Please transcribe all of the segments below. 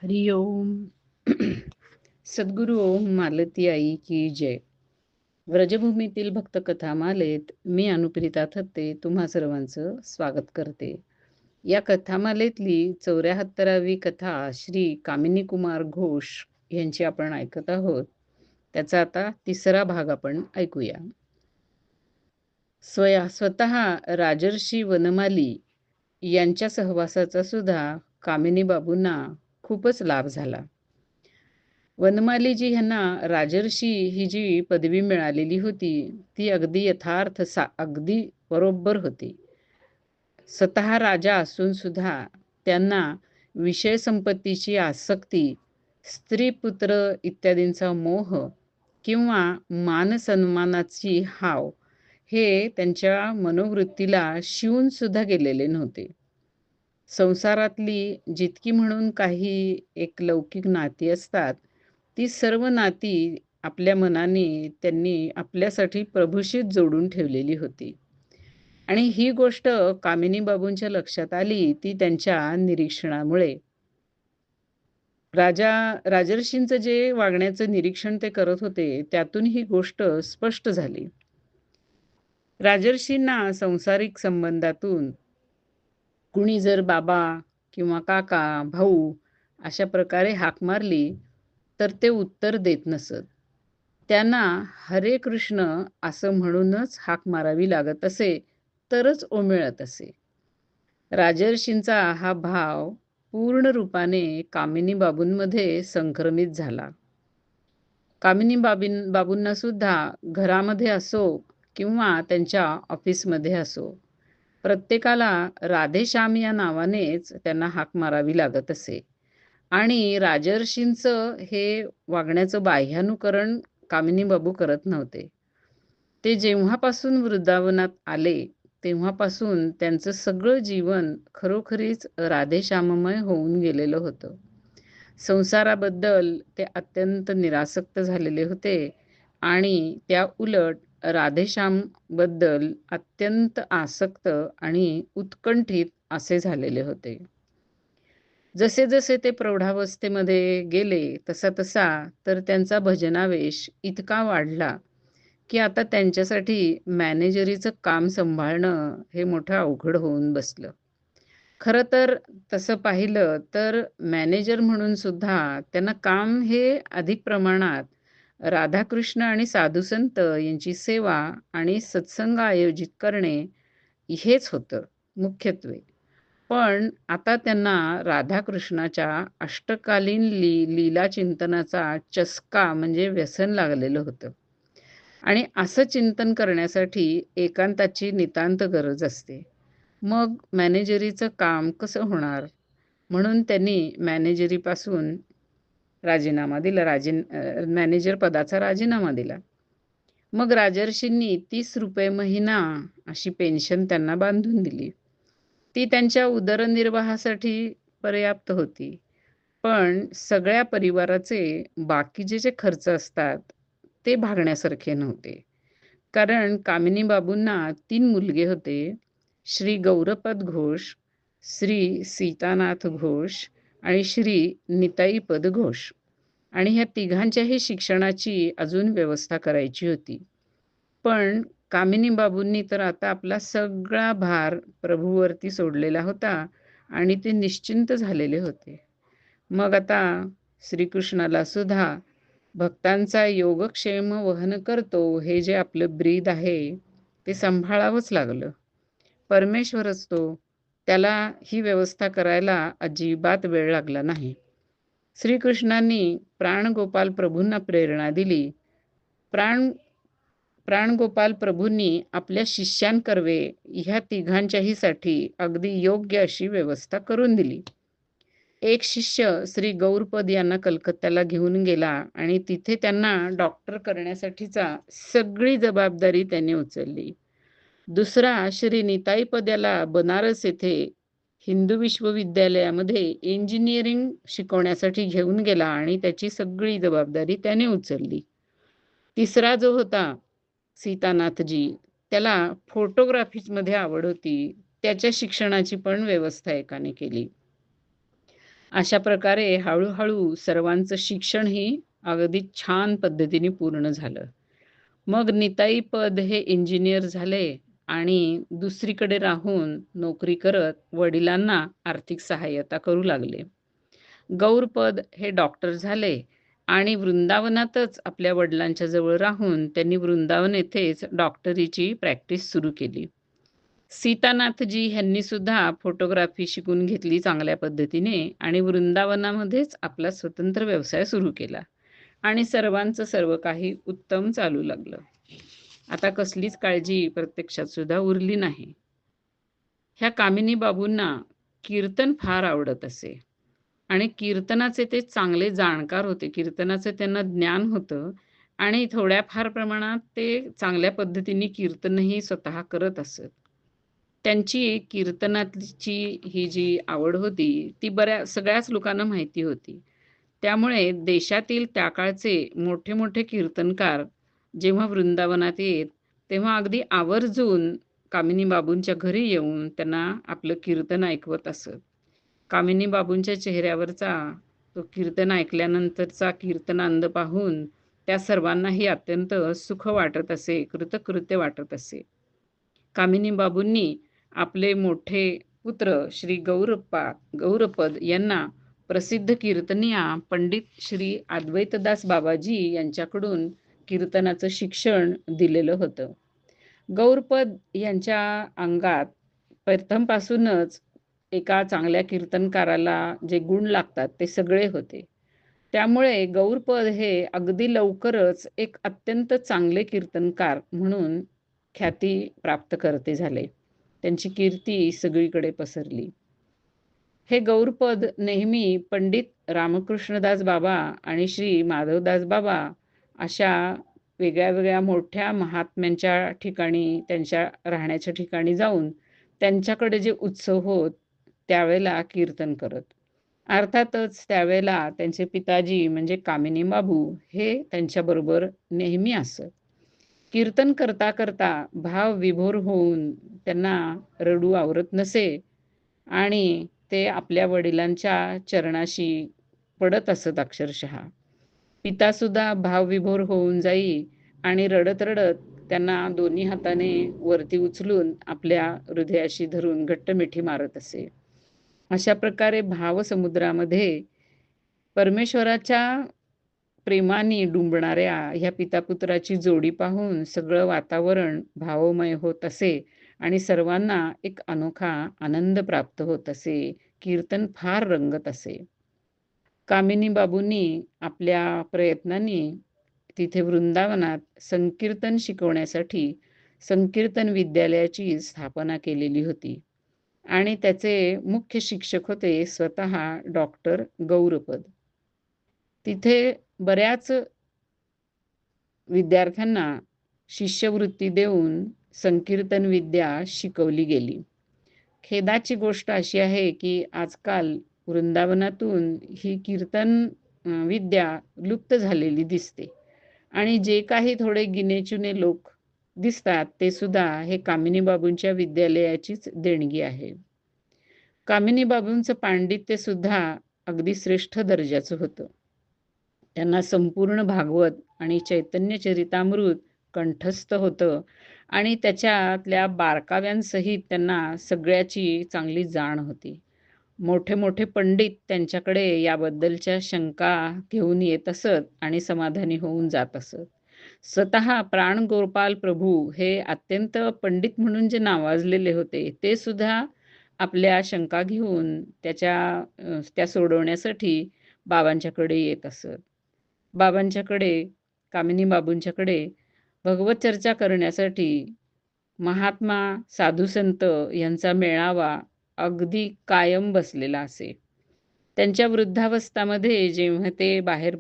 हरि ओम. सद्गुरु ओम मालती आई की जय. व्रजभूमीतील भक्तकथा मालेत मी अनुप्रिता थत्ते तुम्हा सर्वांचं स्वागत करते. या कथामालेतली 74वी कथा श्री कामिनी कुमार घोष यांची आपण ऐकत आहोत. त्याचा आता 3रा भाग आपण ऐकूया. स्वतः राजर्षी वनमाली यांच्या सहवासाचा सुद्धा कामिनी बाबूंना खूपच लाभ झाला. वनमालीजी ह्यांना राजर्षी ही जी पदवी मिळालेली होती ती अगदी यथार्थ अगदी बरोबर होती. स्वतः राजा असून सुद्धा त्यांना विषय संपत्तीची आसक्ती, स्त्री पुत्र इत्यादींचा मोह किंवा मान सन्मानाची हाव हे त्यांच्या मनोवृत्तीला शिवून सुद्धा गेलेले नव्हते. संसारातली जितकी म्हणून काही एक लौकिक नाती असतात ती सर्व नाती आपल्या मनाने त्यांनी आपल्यासाठी प्रभूशीच जोडून ठेवलेली होती. आणि ही गोष्ट कामिनी बाबूंच्या लक्षात आली ती त्यांच्या निरीक्षणामुळे. राजर्षींचं जे वागण्याचं निरीक्षण ते करत होते त्यातून ही गोष्ट स्पष्ट झाली. राजर्षींना सांसारिक संबंधातून कुणी जर बाबा किंवा काका, भाऊ अशा प्रकारे हाक मारली तर ते उत्तर देत नसत. त्यांना हरे कृष्ण असं म्हणूनच हाक मारावी लागत असे तरच ओमिळत असे. राजर्षींचा हा भाव पूर्ण रूपाने कामिनी बाबूंमध्ये संक्रमित झाला. कामिनी बाबूंना सुद्धा घरामध्ये असो किंवा त्यांच्या ऑफिसमध्ये असो प्रत्येकाला राधेश्याम या नावानेच त्यांना हाक मारावी लागत असे. आणि राजर्षींचं हे वागण्याचं बाह्यानुकरण कामिनी बाबू करत नव्हते. ते जेव्हापासून वृंदावनात आले तेव्हापासून त्यांचं सगळं जीवन खरोखरीच राधेश्याममय होऊन गेलेलं होतं. संसाराबद्दल ते अत्यंत निरासक्त झालेले होते आणि त्या उलट राधेश्याम बद्दल अत्यंत आसक्त आणि उत्कंठित असे झालेले होते. जसे जसे ते प्रौढावस्थेमध्ये गेले तसा तसा तर त्यांचा भजनावेश इतका वाढला की आता त्यांच्यासाठी मॅनेजरीचं काम सांभाळणं हे मोठं अवघड होऊन बसलं. खरं तर तसं पाहिलं तर मॅनेजर म्हणून सुद्धा त्यांना काम हे अधिक प्रमाणात राधाकृष्ण आणि साधुसंत यांची सेवा आणि सत्संग आयोजित करणे हेच होतं मुख्यत्वे. पण आता त्यांना राधाकृष्णाच्या अष्टकालीन लीला चिंतनाचा चस्का म्हणजे व्यसन लागलेलं होतं. आणि असं चिंतन करण्यासाठी एकांताची नितांत गरज असते. मग मॅनेजरीचं काम कसं होणार? म्हणून त्यांनी मॅनेजरीपासून राजीनामा दिला. मॅनेजर पदाचा राजीनामा दिला. मग राजर्षींनी 30 रुपये महिना अशी पेन्शन त्यांना बांधून दिली. ती त्यांच्या उदरनिर्वाहासाठी पर्याप्त होती. पण सगळ्या परिवाराचे बाकीचे जे खर्च असतात ते भागण्यासारखे नव्हते. कारण कामिनी बाबूंना 3 मुलगे होते. श्री गौरपद घोष, श्री सीतानाथ घोष आणि श्री निताईपद घोष. आणि ह्या तिघांच्याही शिक्षणाची अजून व्यवस्था करायची होती. पण कामिनी बाबूंनी तर आता आपला सगळा भार प्रभूवरती सोडलेला होता आणि ते निश्चिंत झालेले होते. मग आता श्रीकृष्णाला सुद्धा भक्तांचा योगक्षेम वहन करतो हे जे आपलं ब्रीद आहे ते सांभाळावंच लागलं. परमेश्वरच तो, त्याला ही व्यवस्था करायला अजिबात वेळ लागला नाही. श्रीकृष्णांनी प्राणगोपाल प्रभूंना प्रेरणा दिली. प्राणगोपाल प्रभूंनी आपल्या शिष्यांकरवे ह्या तिघांच्याही साठी अगदी योग्य अशी व्यवस्था करून दिली. एक शिष्य श्री गौरपद यांना कलकत्त्याला घेऊन गेला आणि तिथे त्यांना डॉक्टर करण्यासाठीचा सगळी जबाबदारी त्यांनी उचलली. दुसरा श्री निताईपद याला बनारस येथे हिंदू विश्वविद्यालयामध्ये इंजिनिअरिंग शिकवण्यासाठी घेऊन गेला आणि त्याची सगळी जबाबदारी त्याने उचलली. तिसरा जो होता सीतानाथजी, त्याला फोटोग्राफीमध्ये आवड होती. त्याच्या शिक्षणाची पण व्यवस्था एकाने केली. अशा प्रकारे हळू-हळू सर्वांचं शिक्षणही अगदी छान पद्धतीने पूर्ण झालं. मग निताई पद हे इंजिनिअर झाले आणि दुसरीकडे राहून नोकरी करत वडिलांना आर्थिक सहाय्यता करू लागले. गौरपद हे डॉक्टर झाले आणि वृंदावनातच आपल्या वडिलांच्या जवळ राहून त्यांनी वृंदावन येथेच डॉक्टरीची प्रॅक्टिस सुरू केली. सीतानाथजी ह्यांनी सुद्धा फोटोग्राफी शिकून घेतली चांगल्या पद्धतीने आणि वृंदावनामध्येच आपला स्वतंत्र व्यवसाय सुरू केला आणि सर्वांचं सर्व काही उत्तम चालू लागलं. आता कसलीच काळजी प्रत्यक्षात सुद्धा उरली नाही. ह्या कामिनी बाबूंना कीर्तन फार आवडत असे आणि कीर्तनाचे ते चांगले जाणकार होते. कीर्तनाचे त्यांना ज्ञान होतं आणि थोड्याफार प्रमाणात ते चांगल्या पद्धतीने कीर्तनही स्वतः करत असत. त्यांची कीर्तनाची ही जी आवड होती, ती सगळ्याच लोकांना माहिती होती. त्यामुळे देशातील त्या काळचे मोठे-मोठे कीर्तनकार जेव्हा वृंदावनात येत, तेव्हा अगदी आवर्जून कामिनी बाबूंच्या घरी येऊन त्यांना आपलं कीर्तन ऐकवत असत. कामिनी बाबूंच्या चेहऱ्यावरचा तो कीर्तन ऐकल्यानंतरचा कीर्तनानंद पाहून त्या सर्वांनाही अत्यंत सुख वाटत असे, कृतकृत्य वाटत असे. कामिनी बाबूंनी आपले मोठे पुत्र श्री गौरपद यांना प्रसिद्ध कीर्तनिया पंडित श्री अद्वैतदास बाबाजी यांच्याकडून कीर्तनाचं शिक्षण दिलेलं होतं. गौरपद यांच्या अंगात प्रथमपासूनच एका चांगल्या कीर्तनकाराला जे गुण लागतात ते सगळे होते. त्यामुळे गौरपद हे अगदी लवकरच एक अत्यंत चांगले कीर्तनकार म्हणून ख्याती प्राप्त करते झाले. त्यांची कीर्ती सगळीकडे पसरली. हे गौरपद नेहमी पंडित रामकृष्णदास बाबा आणि श्री माधवदास बाबा अशा वेगळ्या-वेगळ्या मोठ्या महात्म्यांच्या ठिकाणी, त्यांच्या राहण्याच्या ठिकाणी जाऊन त्यांच्याकडे जे उत्सव होत, त्यावेळेला कीर्तन करत. अर्थातच त्यावेळेला त्यांचे पिताजी म्हणजे कामिनी बाबू हे त्यांच्याबरोबर नेहमी असत. कीर्तन करता-करता भावविभोर होऊन त्यांना रडू आवरत नसे आणि ते आपल्या वडिलांच्या चरणाशी पडत असत अक्षरशः. पितासुद्धा भावविभोर होऊन जाई आणि रडत-रडत त्यांना दोन्ही हाताने वरती उचलून आपल्या हृदयाशी धरून घट्ट मिठी मारत असे. अशा प्रकारे भावसमुद्रामध्ये परमेश्वराच्या प्रेमाने डुंबणाऱ्या ह्या पिता-पुत्राची जोडी पाहून सगळं वातावरण भावमय होत असे आणि सर्वांना एक अनोखा आनंद प्राप्त होत असे. कीर्तन फार रंगत असे. कामिनी बाबूंनी आपल्या प्रयत्नांनी तिथे वृंदावनात संकीर्तन शिकवण्यासाठी संकीर्तन विद्यालयाची स्थापना केलेली होती आणि त्याचे मुख्य शिक्षक होते स्वतः डॉक्टर गौरपद. तिथे बऱ्याच विद्यार्थ्यांना शिष्यवृत्ती देऊन संकीर्तन विद्या शिकवली गेली. खेदाची गोष्ट अशी आहे की आजकाल वृंदावनातून ही कीर्तन विद्या लुप्त झालेली दिसते आणि जे काही थोडे गिनेचुने लोक दिसतात ते सुद्धा हे कामिनी बाबूंच्या विद्यालयाचीच देणगी आहे. कामिनी बाबूंचं पांडित्य सुद्धा अगदी श्रेष्ठ दर्जाचं होतं. त्यांना संपूर्ण भागवत आणि चैतन्य चरितामृत कंठस्थ होतं आणि त्याच्यातल्या बारकाव्यांसहित त्यांना सगळ्याची चांगली जाण होती. मोठे-मोठे पंडित त्यांच्याकडे याबद्दलच्या शंका घेऊन येत असत आणि समाधानी होऊन जात असत. स्वतः प्राणगोपाल प्रभू हे अत्यंत पंडित म्हणून जे नावाजलेले होते, ते सुद्धा आपल्या शंका घेऊन त्या सोडवण्यासाठी बाबांच्याकडे येत असत. बाबांच्याकडे, कामिनी बाबूंच्याकडे भगवत चर्चा करण्यासाठी महात्मा, साधुसंत यांचा मेळावा अगदी कायम बसलेला असे. त्यांच्या वृद्धावस्थामध्ये जेव्हा ते बाहेर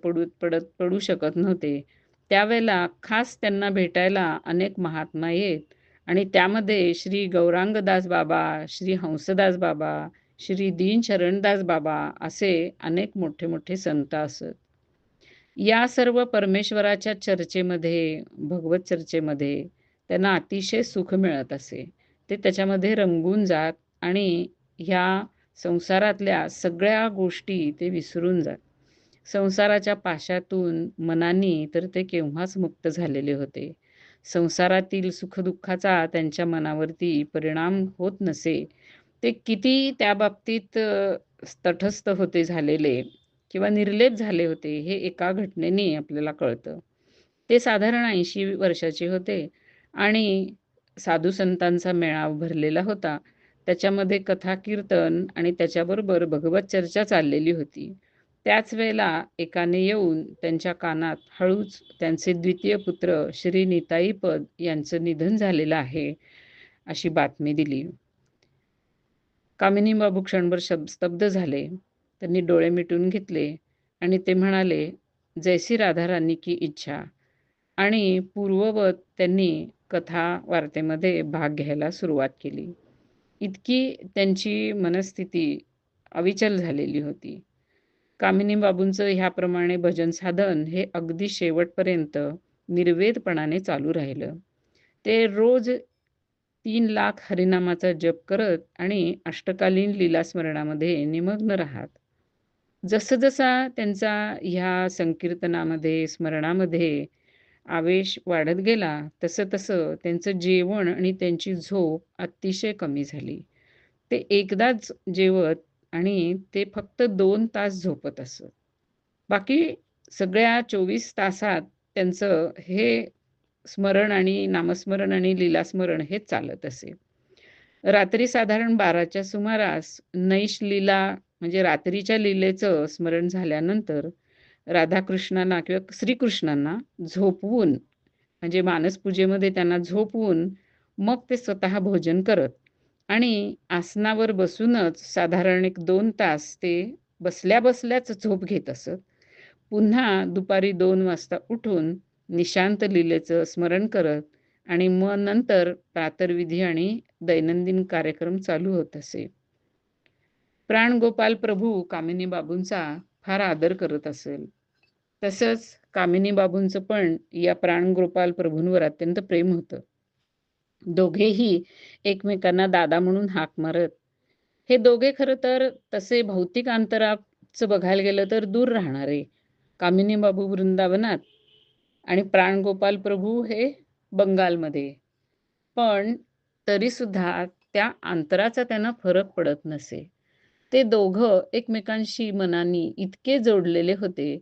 पडू शकत नव्हते, त्यावेळेला खास त्यांना भेटायला अनेक महात्मा येत आणि त्यामध्ये श्री गौरांगदास बाबा, श्री हंसदास बाबा, श्री दीनशरणदास बाबा असे अनेक मोठे-मोठे संत असत. या सर्व परमेश्वराच्या चर्चेमध्ये, भगवत चर्चेमध्ये त्यांना अतिशय सुख मिळत असे. ते त्याच्यामध्ये रंगून जात आणि ह्या संसारातल्या सगळ्या गोष्टी ते विसरून जात. संसाराच्या पाशातून मनाने तर ते केव्हाच मुक्त झालेले होते. संसारातील सुखदुःखाचा त्यांच्या मनावरती परिणाम होत नसे. ते किती त्या बाबतीत तटस्थ होते झालेले किंवा निर्लेप झाले होते, हे एका घटनेने आपल्याला कळतं. ते साधारण 80 वर्षाचे होते आणि साधू संतांचा मेळावा भरलेला होता. त्याच्यामध्ये कथा कीर्तन आणि त्याच्याबरोबर भगवत चर्चा चाललेली होती. त्याच वेळेला एकाने येऊन त्यांच्या कानात हळूच त्यांचे द्वितीय पुत्र श्री निताईपद यांचं निधन झालेलं आहे, अशी बातमी दिली. कामिनी बाबू क्षणभर स्तब्ध झाले. त्यांनी डोळे मिटून घेतले आणि ते म्हणाले, "जैसी राधाराणी की इच्छा." आणि पूर्ववत त्यांनी कथा वार्तेमध्ये भाग घ्यायला सुरुवात केली. इतकी त्यांची मनस्थिती अविचल झालेली होती. कामिनी बाबूंचं ह्याप्रमाणे भजन साधन हे अगदी शेवटपर्यंत निर्वेदपणाने चालू राहिलं. ते रोज 3 लाख हरिनामाचा जप करत आणि अष्टकालीन लीलास्मरणामध्ये निमग्न राहत. जसं-जसा त्यांचा ह्या संकीर्तनामध्ये, स्मरणामध्ये आवेश वाढत गेला, तसं-तसं त्यांचं जेवण आणि त्यांची झोप अतिशय कमी झाली. ते एकदाच जेवत आणि ते फक्त 2 तास झोपत असत. बाकी सगळ्या 24 तासात त्यांचं हे स्मरण आणि नामस्मरण आणि लीलास्मरण हेच चालत असे. रात्री साधारण 12च्या सुमारास नैश लीला म्हणजे रात्रीच्या लीलेचं स्मरण झाल्यानंतर राधाकृष्णांना किंवा श्रीकृष्णांना झोपवून म्हणजे मानसपूजेमध्ये त्यांना झोपवून मग ते स्वतः भोजन करत आणि आसनावर बसूनच साधारण 1-2 तास ते बसल्या-बसल्याच झोप घेत असत. पुन्हा दुपारी 2 वाजता उठून निशांत लीलेचं स्मरण करत आणि मग नंतर प्रातर्विधी आणि दैनंदिन कार्यक्रम चालू होत असे. प्राणगोपाल प्रभू कामिनी बाबूंचा फार आदर करत असेल. तसंच कामिनी बाबूंचं पण या प्राणगोपाल प्रभूंवर अत्यंत प्रेम होतं. दोघेही एकमेकांना दादा म्हणून हाक मारत. हे दोघे खरं तर तसे भौतिक अंतराचं बघायला गेलं तर दूर राहणारे. कामिनी बाबू वृंदावनात आणि प्राणगोपाल प्रभू हे बंगालमध्ये. पण तरीसुद्धा त्या अंतराचा त्यांना फरक पडत नसे. ते दोघं एकमेकांशी मनाने इतके जोडलेले होते,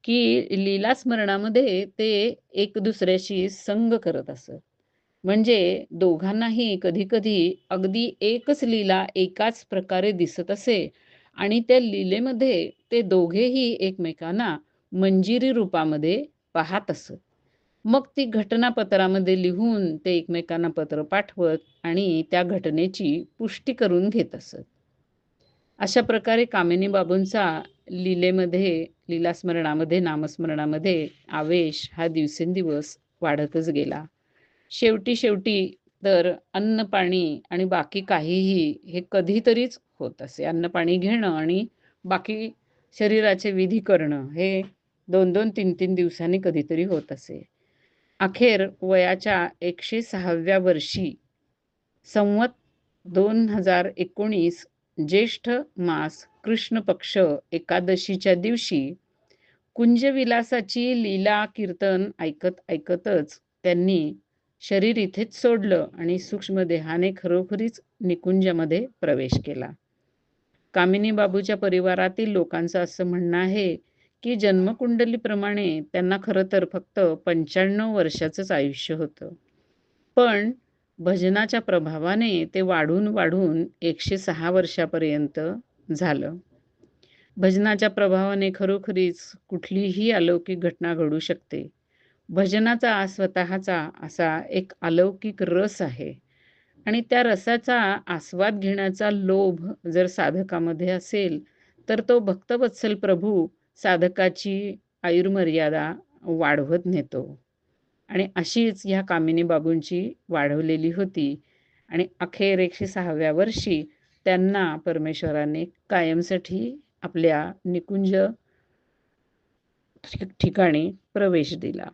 की लीला स्मरणामध्ये ते एक दुसऱ्याशी संग करत असत. म्हणजे दोघांनाही कधी-कधी अगदी एकच लीला एकाच प्रकारे दिसत असे आणि त्या लीलेमध्ये ते दोघेही एकमेकांना मंजिरी रूपामध्ये पाहत असत. मग ती घटना पत्रामध्ये लिहून ते एकमेकांना पत्र पाठवत आणि त्या घटनेची पुष्टी करून घेत असत. अशा प्रकारे कामिनी बाबूंचा लीलेमध्ये, लीलास्मरणामध्ये, नामस्मरणामध्ये आवेश हा दिवसेंदिवस वाढतच गेला. शेवटी तर अन्न-पाणी आणि बाकी काहीही हे कधीतरीच होत असे. अन्न-पाणी घेणं आणि बाकी शरीराचे विधी करणं हे 2-2, 3-3 दिवसांनी कधीतरी होत असे. अखेर वयाच्या 106व्या वर्षी संवत 2019 ज्येष्ठ मास कृष्ण पक्ष एकादशीच्या दिवशी कुंजविलासाची लीला कीर्तन ऐकत ऐकतच त्यांनी शरीर इथेच सोडलं आणि सूक्ष्म देहाने खरोखरीच निकुंजामध्ये प्रवेश केला. कामिनी बाबूच्या परिवारातील लोकांचं असं म्हणणं आहे की जन्मकुंडलीप्रमाणे त्यांना खरं तर फक्त 95 वर्षाचंच आयुष्य होतं. पण भजनाच्या प्रभावाने ते वाढून वाढून 106 वर्षापर्यंत झालं. भजनाच्या प्रभावाने खरोखरीच कुठलीही अलौकिक घटना घडू शकते. भजनाचा स्वतःचा असा एक अलौकिक रस आहे आणि त्या रसाचा आस्वाद घेण्याचा लोभ जर साधकामध्ये असेल, तर तो भक्तवत्सल प्रभू साधकाची आयुर्मर्यादा वाढवत नेतो. आणि अशीच ह्या कामिनी बाबूंची वाढवलेली होती आणि अखेर 106व्या वर्षी त्यांना परमेश्वराने कायमसाठी आपल्या निकुंज ठिकाणी प्रवेश दिला.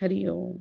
हरी ओम.